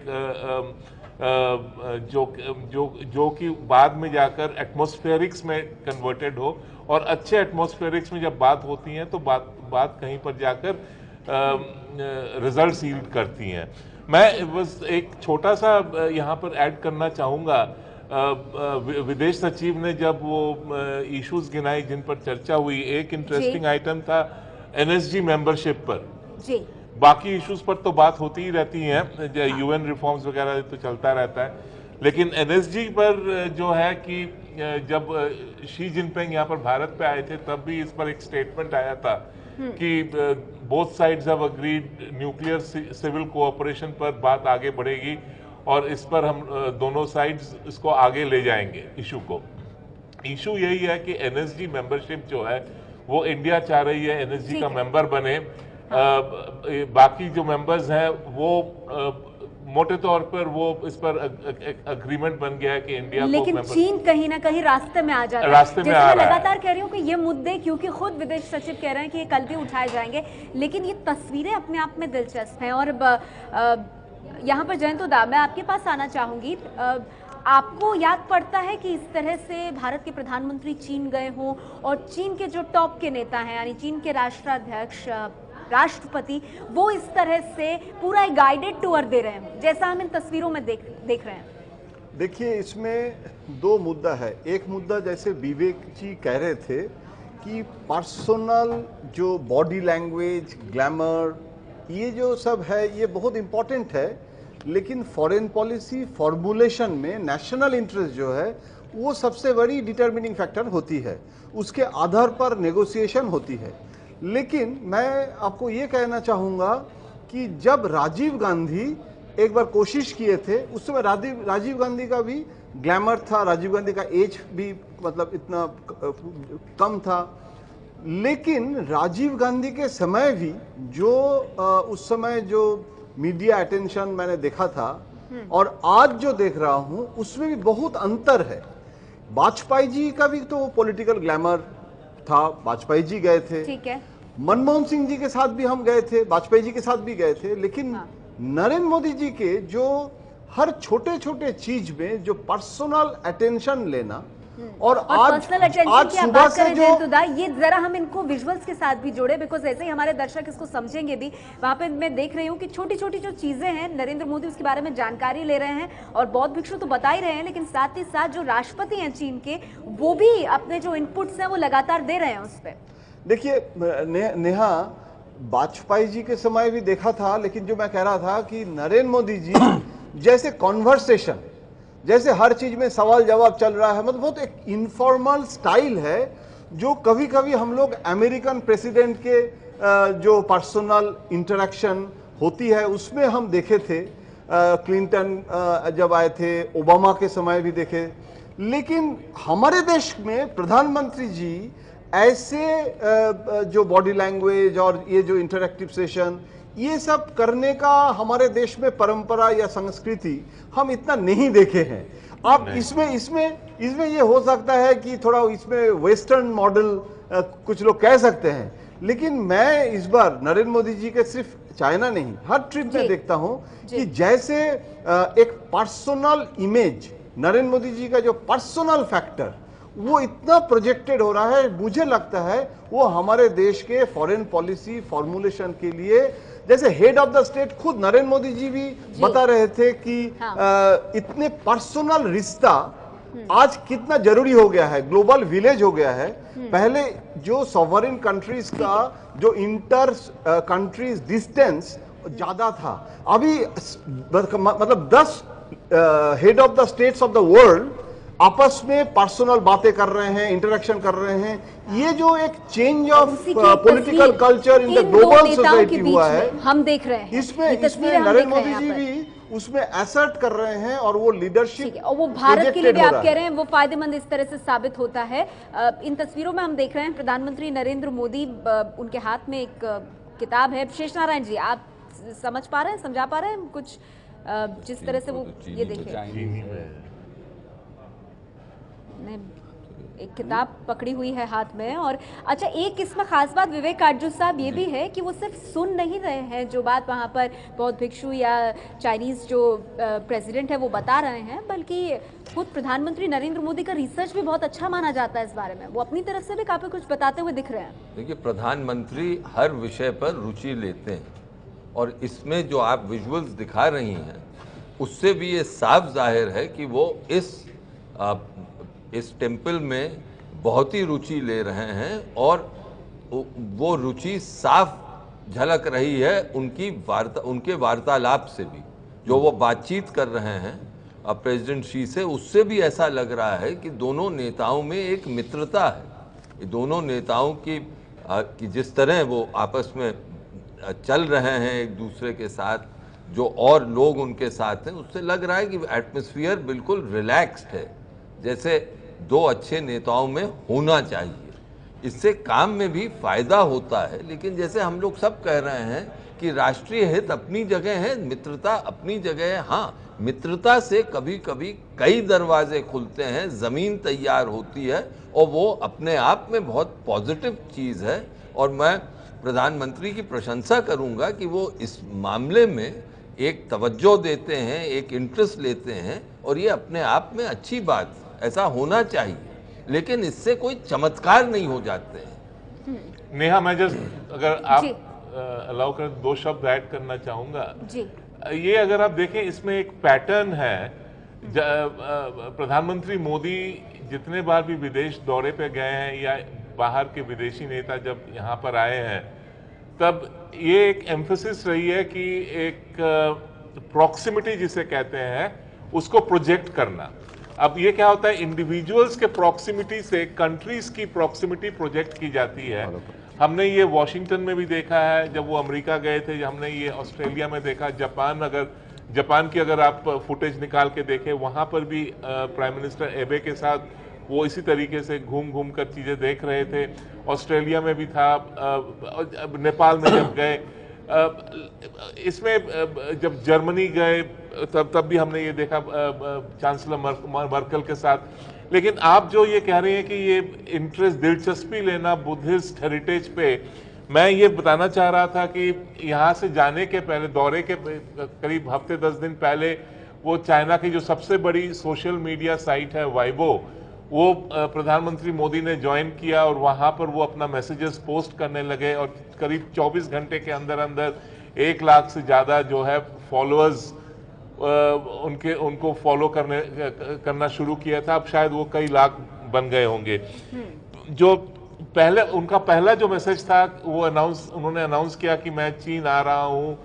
[SPEAKER 9] जो कि बाद में जाकर एटमॉस्फेरिक्स में कन्वर्टेड हो। और अच्छे एटमॉस्फेरिक्स में जब बात होती है तो बात कहीं पर जाकर रिजल्ट यील्ड करती हैं। मैं बस एक छोटा सा यहाँ पर ऐड करना चाहूँगा। विदेश सचिव ने जब वो इश्यूज गिनाई जिन पर चर्चा हुई, एक इंटरेस्टिंग आइटम था एनएसजी मेंबरशिप पर।
[SPEAKER 1] जी।
[SPEAKER 9] बाकी इश्यूज पर तो बात होती ही रहती है, यूएन रिफॉर्म्स वगैरह तो चलता रहता है, लेकिन एनएसजी पर जो है कि जब शी जिनपिंग यहाँ पर भारत पे आए थे तब भी इस पर एक स्टेटमेंट आया था कि both sides have agreed nuclear civil cooperation पर बात आगे बढ़ेगी और इस पर हम दोनों साइड्स इसको आगे ले जाएंगे इशू को। इशू यही है कि एनएसजी मेंबरशिप जो है वो इंडिया चाह रही है एनएसजी का मेंबर बने। बाकी जो मेंबर्स हैं वो मोटे तौर पर वो इस पर अग्रीमेंट बन गया है कि इंडिया
[SPEAKER 1] लेकिन
[SPEAKER 9] को
[SPEAKER 1] चीन कहीं ना कहीं रास्ते में आ जाता है।
[SPEAKER 9] रास्ते में आ रहा है।
[SPEAKER 1] लगातार कह रही हूँ कि ये मुद्दे, क्योंकि खुद विदेश सचिव कह रहे हैं कि ये कल भी उठाए जाएंगे, लेकिन ये तस्वीरें अपने आप में दिलचस्प हैं। और यहाँ पर जयंतुदा, मैं आपके पास आना चाहूंगी। आपको याद पड़ता है कि इस तरह से भारत के प्रधानमंत्री चीन गए हों और चीन के जो टॉप के नेता हैं, यानी चीन के राष्ट्राध्यक्ष, राष्ट्रपति, वो इस तरह से पूरा गाइडेड टूर दे रहे हैं जैसा हम इन तस्वीरों में देख रहे हैं?
[SPEAKER 6] देखिए, इसमें दो मुद्दा है। एक मुद्दा जैसे विवेक जी कह रहे थे कि पर्सनल जो बॉडी लैंग्वेज, ग्लैमर, ये जो सब है ये बहुत इम्पोर्टेंट है, लेकिन फॉरेन पॉलिसी फॉर्मुलेशन में नेशनल इंटरेस्ट जो है वो सबसे बड़ी डिटर्मिनिंग फैक्टर होती है, उसके आधार पर नेगोशिएशन होती है। लेकिन मैं आपको ये कहना चाहूँगा कि जब राजीव गांधी एक बार कोशिश किए थे, उस समय राजीव गांधी का भी ग्लैमर था, राजीव गांधी का एज भी मतलब इतना कम था, लेकिन राजीव गांधी के समय भी जो उस समय जो मीडिया अटेंशन मैंने देखा था और आज जो देख रहा हूँ उसमें भी बहुत अंतर है। वाजपेयी जी का भी तो पॉलिटिकल ग्लैमर था, वाजपेयी जी गए थे, ठीक है। मनमोहन सिंह जी के साथ भी हम गए थे, वाजपेयी जी के साथ भी गए थे, लेकिन नरेंद्र मोदी जी के जो हर छोटे छोटे चीज में जो पर्सनल अटेंशन लेना और आज सुबह से जो
[SPEAKER 1] ये जरा हम इनको विजुअल्स के साथ भी जोड़े, बिकॉज ऐसे ही हमारे दर्शक इसको समझेंगे भी। वहां पे मैं देख रही हूँ कि छोटी छोटी जो चीजें हैं नरेंद्र मोदी उसके बारे में जानकारी ले रहे हैं और बौद्ध भिक्षु तो बता ही रहे हैं, लेकिन साथ ही साथ जो राष्ट्रपति हैं चीन के, वो भी अपने जो इनपुट्स हैं वो लगातार दे रहे हैं उस पर।
[SPEAKER 6] देखिए नेहा, वाजपेयी जी के समय भी देखा था, लेकिन जो मैं कह रहा था कि नरेंद्र मोदी जी जैसे कॉन्वर्सेशन, जैसे हर चीज में सवाल जवाब चल रहा है, मतलब बहुत एक इनफॉर्मल स्टाइल है जो कभी कभी हम लोग अमेरिकन प्रेसिडेंट के जो पर्सनल इंटरेक्शन होती है उसमें हम देखे थे, क्लिंटन जब आए थे, ओबामा के समय भी देखे। लेकिन हमारे देश में प्रधानमंत्री जी ऐसे जो बॉडी लैंग्वेज और ये जो इंटरैक्टिव सेशन, ये सब करने का हमारे देश में परंपरा या संस्कृति हम इतना नहीं देखे हैं। आप इसमें ये हो सकता है कि थोड़ा इसमें वेस्टर्न मॉडल कुछ लोग कह सकते हैं, लेकिन मैं इस बार नरेंद्र मोदी जी के सिर्फ चाइना नहीं, हर ट्रिप में देखता हूं कि जैसे एक पर्सनल इमेज, नरेंद्र मोदी जी का जो पर्सनल फैक्टर वो इतना प्रोजेक्टेड हो रहा है, मुझे लगता है वो हमारे देश के फॉरेन पॉलिसी फॉर्मुलेशन के लिए, जैसे हेड ऑफ द स्टेट खुद नरेंद्र मोदी जी भी बता रहे थे कि इतने पर्सनल रिश्ता आज कितना जरूरी हो गया है, ग्लोबल विलेज हो गया है। पहले जो सॉवरेन कंट्रीज का जो इंटर कंट्रीज डिस्टेंस ज्यादा था, अभी मतलब 10 head of the states of the world आपस में पर्सनल बातें कर रहे हैं, इंटरेक्शन कर रहे हैं। ये जो एक change of political culture in the global society हुआ है,
[SPEAKER 1] हम देख रहे हैं।
[SPEAKER 6] इसमें नरेंद्र मोदी जी भी उसमें असर्ट कर रहे हैं और वो लीडरशिप,
[SPEAKER 1] और वो भारत के लिए भी आप कह रहे हैं वो फायदेमंद इस तरह से साबित होता है। इन तस्वीरों में हम देख रहे हैं प्रधानमंत्री नरेंद्र मोदी, उनके हाथ में एक किताब है। शेष नारायण जी, आप समझ पा रहे हैं, समझा पा रहे हैं कुछ जिस तरह से वो ये देखें, एक किताब पकड़ी हुई है हाथ में। और अच्छा, एक इसमें खास बात विवेक काटजू साहब ये भी है कि वो सिर्फ सुन नहीं रहे हैं जो बात वहाँ पर बौद्ध भिक्षु या चाइनीज जो प्रेसिडेंट है वो बता रहे हैं, बल्कि खुद प्रधानमंत्री नरेंद्र मोदी का रिसर्च भी बहुत अच्छा माना जाता है इस बारे में, वो अपनी तरफ से भी काफी कुछ बताते हुए दिख रहे हैं।
[SPEAKER 7] देखिए, प्रधानमंत्री हर विषय पर रुचि लेते हैं और इसमें जो आप विजुअल्स दिखा रही हैं उससे भी ये साफ जाहिर है कि वो इस टेम्पल में बहुत ही रुचि ले रहे हैं और वो रुचि साफ झलक रही है उनके वार्तालाप से भी, जो वो बातचीत कर रहे हैं प्रेसिडेंट शी से, उससे भी ऐसा लग रहा है कि दोनों नेताओं में एक मित्रता है। ये दोनों नेताओं की जिस तरह वो आपस में चल रहे हैं एक दूसरे के साथ, जो और लोग उनके साथ हैं, उससे लग रहा है कि एटमॉस्फेयर बिल्कुल रिलैक्स्ड है, जैसे दो अच्छे नेताओं में होना चाहिए। इससे काम में भी फायदा होता है, लेकिन जैसे हम लोग सब कह रहे हैं कि राष्ट्रीय हित अपनी जगह है, मित्रता अपनी जगह है। हाँ, मित्रता से कभी कभी कई दरवाजे खुलते हैं, ज़मीन तैयार होती है और वो अपने आप में बहुत पॉजिटिव चीज़ है। और मैं प्रधानमंत्री की प्रशंसा करूंगा कि वो इस मामले में एक तवज्जो देते हैं, एक इंटरेस्ट लेते हैं, और ये अपने आप में अच्छी बात, ऐसा होना चाहिए, लेकिन इससे कोई चमत्कार नहीं हो जाते हैं।
[SPEAKER 9] नेहा, मैं जस्ट अगर आप अलाउ कर 2 शब्द ऐड करना चाहूंगा जी। ये अगर आप देखें, इसमें एक पैटर्न है। प्रधानमंत्री मोदी जितने बार भी विदेश दौरे पे गए हैं या बाहर के विदेशी नेता जब यहाँ पर आए हैं, तब ये एक एम्फेसिस रही है कि एक प्रॉक्सिमिटी जिसे कहते हैं उसको प्रोजेक्ट करना। अब ये क्या होता है, इंडिविजुअल्स के प्रॉक्सिमिटी से कंट्रीज की प्रॉक्सिमिटी प्रोजेक्ट की जाती है। हमने ये वॉशिंगटन में भी देखा है जब वो अमेरिका गए थे, हमने ये ऑस्ट्रेलिया में देखा, जापान की अगर आप फुटेज निकाल के देखें, वहाँ पर भी प्राइम मिनिस्टर एबे के साथ वो इसी तरीके से घूम घूम कर चीज़ें देख रहे थे। ऑस्ट्रेलिया में भी था, नेपाल में जब गए, इसमें जब जर्मनी गए तब भी हमने ये देखा चांसलर मर्कल के साथ। लेकिन आप जो ये कह रहे हैं कि ये इंटरेस्ट, दिलचस्पी लेना बुद्धिस्ट हेरिटेज पे, मैं ये बताना चाह रहा था कि यहाँ से जाने के पहले, दौरे के करीब हफ्ते 10 दिन पहले, वो चाइना की जो सबसे बड़ी सोशल मीडिया साइट है वाइबो, वो प्रधानमंत्री मोदी ने ज्वाइन किया और वहाँ पर वो अपना मैसेजेस पोस्ट करने लगे और करीब 24 घंटे के अंदर अंदर 1 लाख से ज़्यादा जो है फॉलोअर्स उनको फॉलो करना शुरू किया था। अब शायद वो कई लाख बन गए होंगे। जो पहले उनका पहला जो मैसेज था वो उन्होंने अनाउंस किया कि मैं चीन आ रहा हूँ,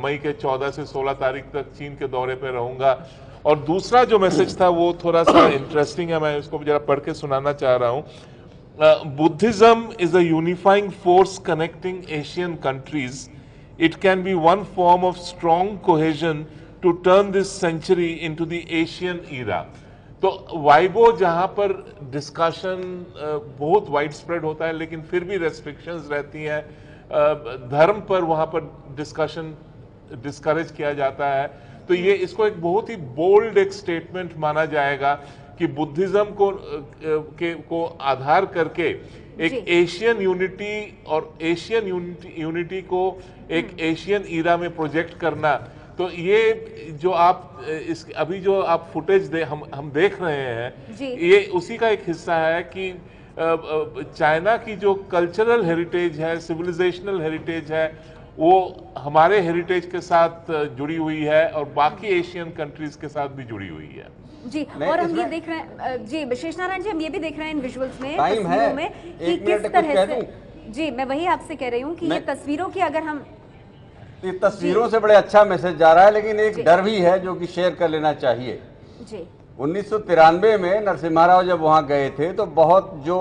[SPEAKER 9] मई के 14 से 16 तारीख तक चीन के दौरे पे रहूँगा। और दूसरा जो मैसेज था वो थोड़ा सा इंटरेस्टिंग है, मैं इसको जरा पढ़ के सुनाना चाह रहा हूँ। Buddhism is a unifying force connecting Asian countries. It can be one form of strong cohesion to turn this century into the Asian era. तो वाइबो जहाँ पर डिस्कशन बहुत वाइड स्प्रेड होता है, लेकिन फिर भी रेस्ट्रिक्शंस रहती हैं, धर्म पर वहाँ पर डिस्कशन डिस्करेज किया जाता है। तो ये इसको एक बहुत ही बोल्ड एक स्टेटमेंट माना जाएगा कि बुद्धिज्म को आधार करके एक एशियन यूनिटी और एशियन यूनिटी को एक एशियन ईरा में प्रोजेक्ट करना। तो ये जो आप अभी जो आप फुटेज हम देख रहे हैं, ये उसी का एक हिस्सा है कि चाइना की जो कल्चरल हेरिटेज है, सिविलाइजेशनल हेरिटेज है, वो हमारे हेरिटेज के साथ जुड़ी हुई है और बाकी एशियन कंट्रीज के साथ भी जुड़ी हुई है
[SPEAKER 1] जी। और हम ये देख रहे हैं जी, विशेष नारायण जी, हम ये भी देख रहे हैं इन विजुअल्स में, तस्वीरों में कि किस तरह से, जी मैं वही आपसे कह रही हूँ कि ये तस्वीरों की अगर हम,
[SPEAKER 8] ये तस्वीरों से बड़े अच्छा मैसेज जा रहा है, लेकिन एक डर भी है जो कि शेयर कर लेना चाहिए
[SPEAKER 1] जी।
[SPEAKER 8] 1993 में नरसिम्हा राव जब वहाँ गए थे तो बहुत जो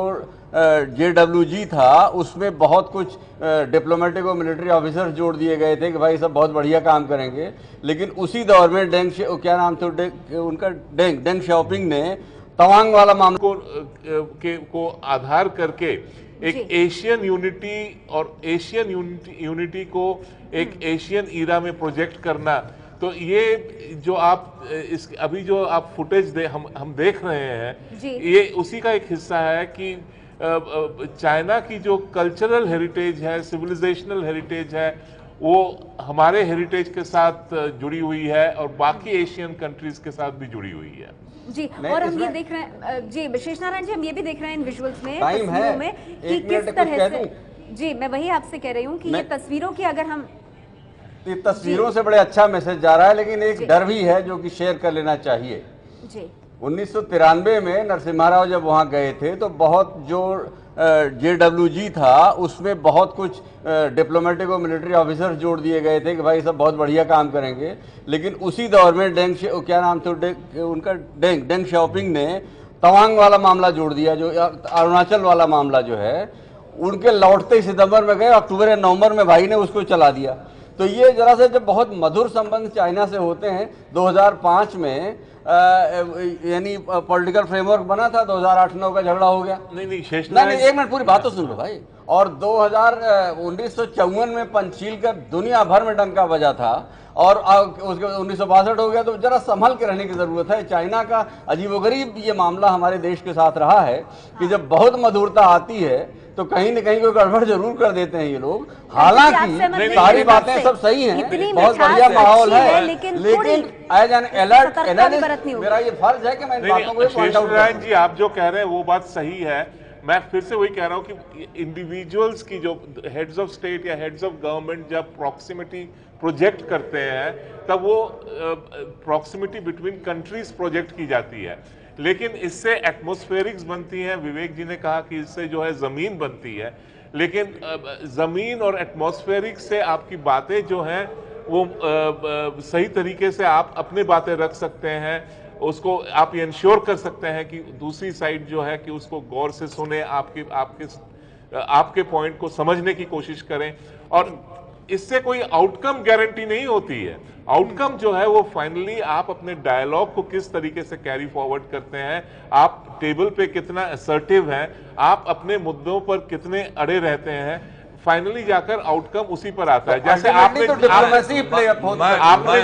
[SPEAKER 8] JWG था उसमें बहुत कुछ डिप्लोमेटिक और मिलिट्री ऑफिसर्स जोड़ दिए गए थे कि भाई सब बहुत बढ़िया काम करेंगे। लेकिन उसी दौर में क्या नाम था उनका, डेंग शॉपिंग ने तवांग वाला मामला
[SPEAKER 9] को आधार करके एक एशियन यूनिटी और एशियन यूनिटी को एक एशियन ईरा में प्रोजेक्ट करना। तो ये जो आप अभी जो आप फुटेज हम देख रहे हैं, ये उसी का एक हिस्सा है कि चाइना की जो कल्चरल हेरिटेज है, सिविलाइजेशनल हेरिटेज है, वो हमारे हेरिटेज के साथ जुड़ी हुई है और बाकी एशियन कंट्रीज के साथ भी जुड़ी हुई है
[SPEAKER 1] जी। और हम ये देख रहे हैं जी, विशेष नारायण जी, हम ये भी देख रहे हैं इन विजुअल्स में, तस्वीरों में कि किस तरह से, जी मैं वही आपसे कह रही हूँ कि ये तस्वीरों की अगर हम,
[SPEAKER 8] ये तस्वीरों से बड़े अच्छा मैसेज जा रहा है, लेकिन एक डर भी है जो कि शेयर कर लेना चाहिए।
[SPEAKER 1] जी
[SPEAKER 8] 1993 में नरसिम्हा राव जब वहाँ गए थे तो बहुत जो JWG था उसमें बहुत कुछ डिप्लोमेटिक और मिलिट्री ऑफिसर्स जोड़ दिए गए थे कि भाई सब बहुत बढ़िया काम करेंगे। लेकिन उसी दौर में क्या नाम था उनका, डेंग शाओपिंग ने तवांग वाला मामला जोड़ दिया, जो अरुणाचल वाला मामला जो है, उनके लौटते ही सितंबर में गए, अक्टूबर या नवंबर में भाई ने उसको चला दिया। तो ये जरा से जब बहुत मधुर संबंध चाइना से होते हैं, 2005 में यानी पॉलिटिकल फ्रेमवर्क बना था, 2008-9 का झगड़ा हो गया।
[SPEAKER 9] नहीं
[SPEAKER 8] नहीं, एक मिनट पूरी बात तो सुन लो भाई। और 1954 में पंचशील का दुनिया भर में डंका बजा था, और उसके 1962 हो गया। तो जरा संभल के रहने की जरूरत है। चाइना का अजीबोगरीब ये मामला हमारे देश के साथ रहा है कि जब बहुत मधुरता आती है तो कहीं न कहीं कोई गड़बड़ जरूर कर देते हैं ये लोग। हालांकि सारी बातें सब सही हैं, बहुत बढ़िया माहौल है, लेकिन एज एन अलर्ट एनालिस्ट मेरा ये फर्ज है कि मैं इन बातों को पॉइंट आउट करूं।
[SPEAKER 9] जी आप जो कह रहे हैं वो बात सही है। मैं फिर से वही कह रहा हूं कि इंडिविजुअल्स की जो हेड्स ऑफ स्टेट या हेड्स ऑफ गवर्नमेंट जब प्रॉक्सिमिटी प्रोजेक्ट करते हैं तब वो प्रॉक्सिमिटी बिटवीन कंट्रीज प्रोजेक्ट की जाती है, लेकिन इससे एटमॉस्फेरिक्स बनती हैं। विवेक जी ने कहा कि इससे जो है जमीन बनती है, लेकिन जमीन और एटमॉस्फेरिक से आपकी बातें जो हैं वो सही तरीके से आप अपनी बातें रख सकते हैं, उसको आप ये इंश्योर कर सकते हैं कि दूसरी साइड जो है कि उसको गौर से सुने, आपके पॉइंट को समझने की कोशिश करें। और इससे कोई आउटकम गारंटी नहीं होती है। आउटकम जो है वो फाइनली आप अपने डायलॉग को किस तरीके से कैरी फॉरवर्ड करते हैं, आप टेबल पे कितना असर्टिव हैं, आप अपने मुद्दों पर कितने अड़े रहते हैं, फाइनली जाकर आउटकम उसी पर आता है। जैसे आपने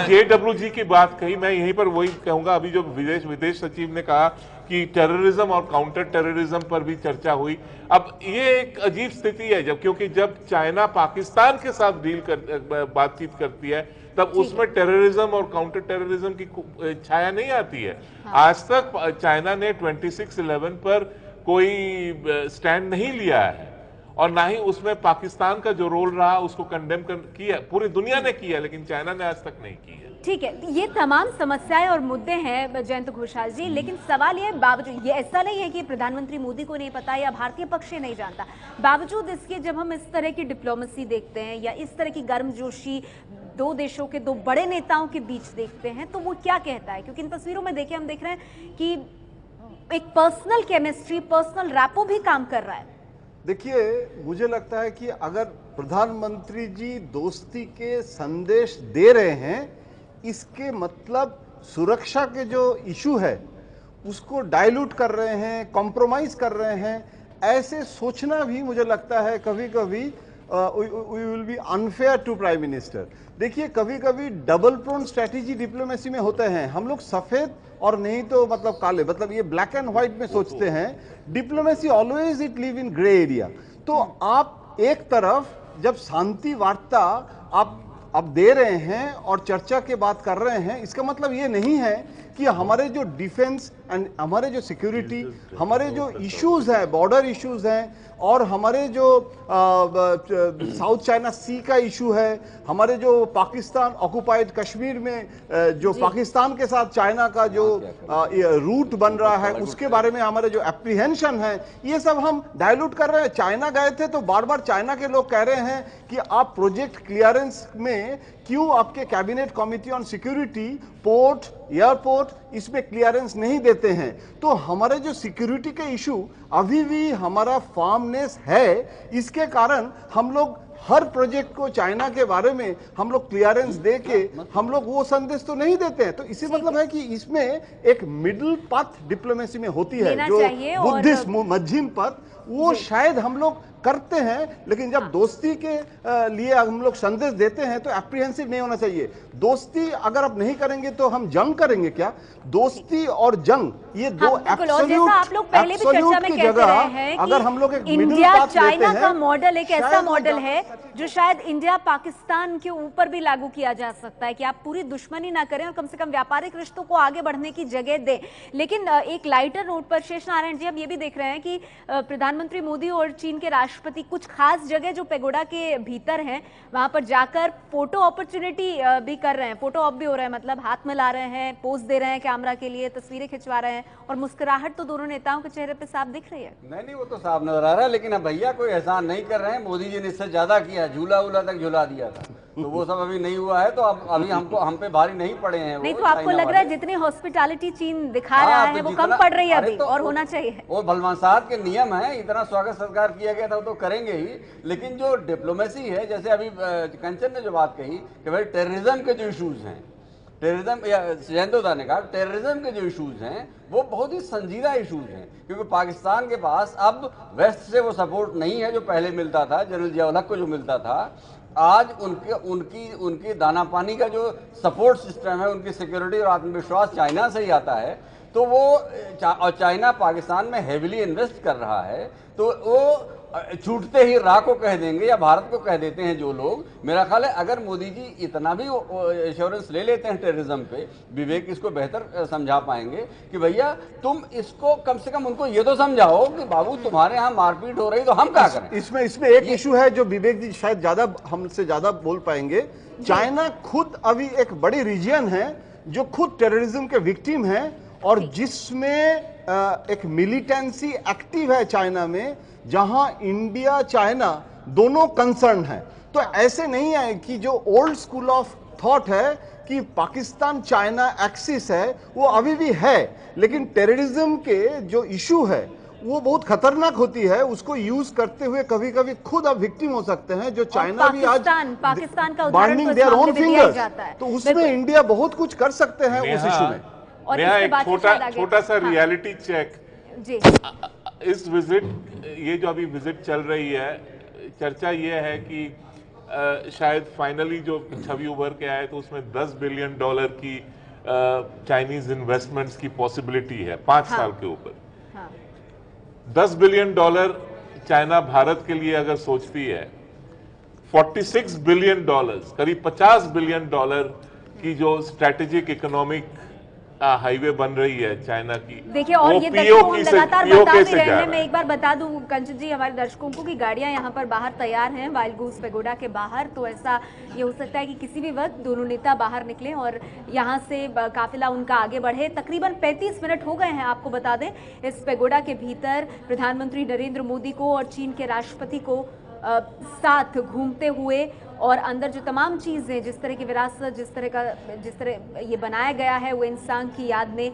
[SPEAKER 9] JWG की बात कही, मैं यहीं पर वही कहूंगा। अभी जो विदेश सचिव ने कहा कि टेररिज्म और काउंटर टेररिज्म पर भी चर्चा हुई। अब ये एक अजीब स्थिति है क्योंकि जब चाइना पाकिस्तान के साथ बातचीत करती है तब उसमें टेररिज्म और काउंटर टेररिज्म की छाया नहीं आती है। आज तक चाइना ने 26/11 पर कोई स्टैंड नहीं लिया है, और ना ही उसमें पाकिस्तान का जो रोल रहा उसको कंडेम किया, पूरी दुनिया ने किया, लेकिन चाइना ने आज तक नहीं किया।
[SPEAKER 1] ठीक है, ये तमाम समस्याएं और मुद्दे हैं जयंत घोषाल जी, लेकिन सवाल ये बावजूद, ये ऐसा नहीं है कि प्रधानमंत्री मोदी को नहीं पता या भारतीय पक्ष नहीं जानता, बावजूद इसके जब हम इस तरह की डिप्लोमेसी देखते हैं या इस तरह की गर्मजोशी दो देशों के दो बड़े नेताओं के बीच देखते हैं, तो वो क्या कहता है? क्योंकि इन तस्वीरों में देखिए, हम देख रहे हैं कि एक पर्सनल केमिस्ट्री, पर्सनल रैपो भी काम कर रहा है।
[SPEAKER 6] देखिए, मुझे लगता है कि अगर प्रधानमंत्री जी दोस्ती के संदेश दे रहे हैं, इसके मतलब सुरक्षा के जो इशू है उसको डाइल्यूट कर रहे हैं, कॉम्प्रोमाइज कर रहे हैं, ऐसे सोचना भी मुझे लगता है कभी कभी we will be unfair to prime minister. देखिए, कभी कभी डबल प्रोन स्ट्रेटेजी डिप्लोमेसी में होते हैं। हम लोग सफेद और नहीं तो मतलब काले, मतलब ये ब्लैक एंड व्हाइट में सोचते हैं। Diplomacy always it live in grey area. तो आप एक तरफ जब शांति वार्ता आप दे रहे हैं और चर्चा के बात कर रहे हैं, इसका मतलब ये नहीं है कि हमारे जो डिफेंस एंड हमारे जो सिक्योरिटी, हमारे जो इश्यूज हैं, बॉर्डर इश्यूज हैं, और हमारे जो साउथ चाइना सी का इशू है, हमारे जो पाकिस्तान ऑक्युपाइड कश्मीर में जो पाकिस्तान के साथ चाइना का जो रूट बन रहा है, उसके बारे में हमारे जो एप्रीहेंशन है, ये सब हम डाइल्यूट कर रहे हैं। चाइना गए थे तो बार बार चाइना के लोग कह रहे हैं कि आप प्रोजेक्ट क्लियरेंस में क्यों आपके cabinet committee on security, port, airport, इसमें क्लियरेंस नहीं देते हैं। तो हमारे जो सिक्योरिटी के इशू अभी भी हमारा फार्मनेस है, इसके कारण हम लोग हर प्रोजेक्ट को चाइना के बारे में हम लोग क्लियरेंस दे के हम लोग वो संदेश तो नहीं देते हैं। तो इसी मतलब है कि इसमें एक मिडिल पाथ डिप्लोमेसी में होती है, जो बुद्धिस्ट मध्यम पथ, वो शायद हम लोग करते हैं। लेकिन जब दोस्ती के लिए हम लोग संदेश देते हैं तो एप्रीहेंसिव नहीं होना चाहिए। दोस्ती अगर आप नहीं करेंगे तो हम जंग करेंगे क्या? दोस्ती और जंग ये दो एब्सोल्यूट की जगह अगर हम लोग एक मिडिल पाथ लेते हैं,
[SPEAKER 1] चाइना का मॉडल एक ऐसा मॉडल है जो शायद इंडिया पाकिस्तान के ऊपर भी लागू किया जा सकता है कि आप पूरी दुश्मनी ना करें और कम से कम व्यापारिक रिश्तों को आगे बढ़ने की जगह दें। लेकिन एक लाइटर नोट पर शेष नारायण जी, हम ये भी देख रहे हैं कि प्रधानमंत्री मोदी और चीन के राष्ट्रपति कुछ खास जगह जो पेगोडा के भीतर हैं वहां पर जाकर फोटो अपॉर्चुनिटी भी कर रहे हैं, फोटो ऑप भी हो रहे हैं, मतलब हाथ मिला रहे हैं, पोज दे रहे हैं कैमरा के लिए, तस्वीरें खिंचवा रहे हैं और मुस्कुराहट तो दोनों नेताओं के चेहरे पे साफ दिख रही है।
[SPEAKER 8] नहीं, वो तो साफ नजर आ रहा है, लेकिन अब भैया कोई एहसान नहीं कर रहे हैं। मोदी जी ने इससे ज्यादा किया, झूला उला तक झूला दिया था, तो वो सब अभी नहीं हुआ है, तो अब अभी हम पे भारी नहीं पड़े हैं।
[SPEAKER 1] नहीं तो आपको लग रहा है जितनी हॉस्पिटैलिटी चीन दिखा रहा है वो कम पड़ रही है अभी, और होना चाहिए।
[SPEAKER 8] वो भलवानसाद के नियम है, इतना स्वागत सत्कार किया गया था तो करेंगे ही, लेकिन जो डिप्लोमेसी है, जैसे अभी कंचन ने जो बात कही कि भाई टेररिज्म के जो इश्यूज हैं, टेररिज्म या जयंतोदा ने कहा टेररिज्म के जो इश्यूज हैं वो बहुत ही संजीदा इश्यूज हैं, क्योंकि पाकिस्तान के पास अब वेस्ट से वो सपोर्ट नहीं है जो पहले मिलता था, जनरल जिया को जो मिलता था। आज उनकी दाना पानी का जो सपोर्ट सिस्टम है, उनकी सिक्योरिटी और आत्मविश्वास चाइना से ही आता है, तो वो और चाइना पाकिस्तान में हेविली इन्वेस्ट कर रहा है, तो वो छूटते ही रा को कह देंगे या भारत को कह देते हैं जो लोग। मेरा ख्याल है अगर मोदी जी इतना भी एश्योरेंस ले लेते हैं टेररिज्म पे, विवेक इसको बेहतर समझा पाएंगे कि भैया तुम इसको कम से कम उनको ये तो समझाओ कि बाबू तुम्हारे यहाँ मारपीट हो रही तो हम क्या करें।
[SPEAKER 6] इसमें एक इशू है जो विवेक जी शायद ज्यादा हमसे ज्यादा बोल पाएंगे। चाइना खुद अभी एक बड़ी रीजन है जो खुद टेररिज्म के विक्टिम है और जिसमें एक मिलिटेंसी एक्टिव है चाइना में, जहां इंडिया चाइना दोनों कंसर्न है। तो ऐसे नहीं है कि जो ओल्ड स्कूल ऑफ थॉट है कि पाकिस्तान चाइना एक्सिस है, वो अभी भी है, लेकिन टेररिज्म के जो इशू है वो बहुत खतरनाक होती है, उसको यूज करते हुए कभी कभी खुद अब विक्टिम हो सकते हैं, जो चाइना भी आज
[SPEAKER 1] पाकिस्तान का
[SPEAKER 6] बार्निंग देयर ओन फिंगर्स, तो उसमें इंडिया बहुत कुछ कर सकते हैं उस इशू में।
[SPEAKER 9] और एक छोटा सा रियलिटी चेक जी। इस विजिट, ये जो अभी विजिट चल रही है, चर्चा ये है कि शायद फाइनली जो छवि उभर के आए तो उसमें $10 बिलियन की चाइनीज इन्वेस्टमेंट्स की पॉसिबिलिटी है 5 साल के ऊपर। $10 बिलियन चाइना भारत के लिए अगर सोचती है, $46 बिलियन, करीब $50 बिलियन की जो स्ट्रेटेजिक इकोनॉमिक हाईवे बन रही है चाइना की।
[SPEAKER 1] देखिए, और ये दर्शकों हम लगातार बता भी रहे हैं, मैं एक बार बता दूं कंचन जी हमारे दर्शकों को कि गाड़ियां यहां पर बाहर तैयार हैं वाइल्ड गूस पेगोडा के बाहर, तो ऐसा ये हो सकता है कि किसी भी वक्त दोनों नेता बाहर निकले और यहां से काफिला उनका आगे बढ़े। तकरीबन 35 मिनट हो गए हैं, आपको बता दें, इस पेगोडा के भीतर प्रधानमंत्री नरेंद्र मोदी को और चीन के राष्ट्रपति को साथ घूमते हुए, और अंदर जो तमाम चीज़ें, जिस तरह की विरासत, जिस तरह ये बनाया गया है वो इंसान की याद में,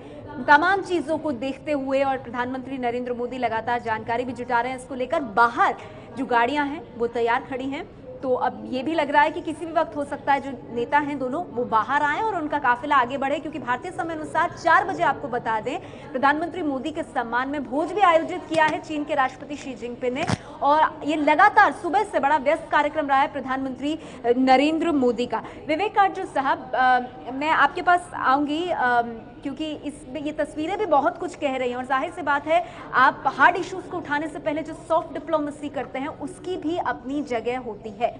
[SPEAKER 1] तमाम चीज़ों को देखते हुए, और प्रधानमंत्री नरेंद्र मोदी लगातार जानकारी भी जुटा रहे हैं इसको लेकर। बाहर जो गाड़ियां हैं वो तैयार खड़ी हैं, तो अब ये भी लग रहा है कि किसी भी वक्त हो सकता है जो नेता हैं दोनों वो बाहर आए और उनका काफिला आगे बढ़े, क्योंकि भारतीय समय अनुसार 4 बजे, आपको बता दें, प्रधानमंत्री मोदी के सम्मान में भोज भी आयोजित किया है चीन के राष्ट्रपति शी जिनपिंग ने, और ये लगातार सुबह से बड़ा व्यस्त कार्यक्रम रहा है प्रधानमंत्री नरेंद्र मोदी का। विवेक कार्जू साहब, मैं आपके पास आऊंगी क्योंकि इसमें ये तस्वीरें भी बहुत कुछ कह रही हैं, और जाहिर सी बात है आप हार्ड इश्यूज को उठाने से पहले जो सॉफ्ट डिप्लोमेसी करते हैं उसकी भी अपनी जगह होती है।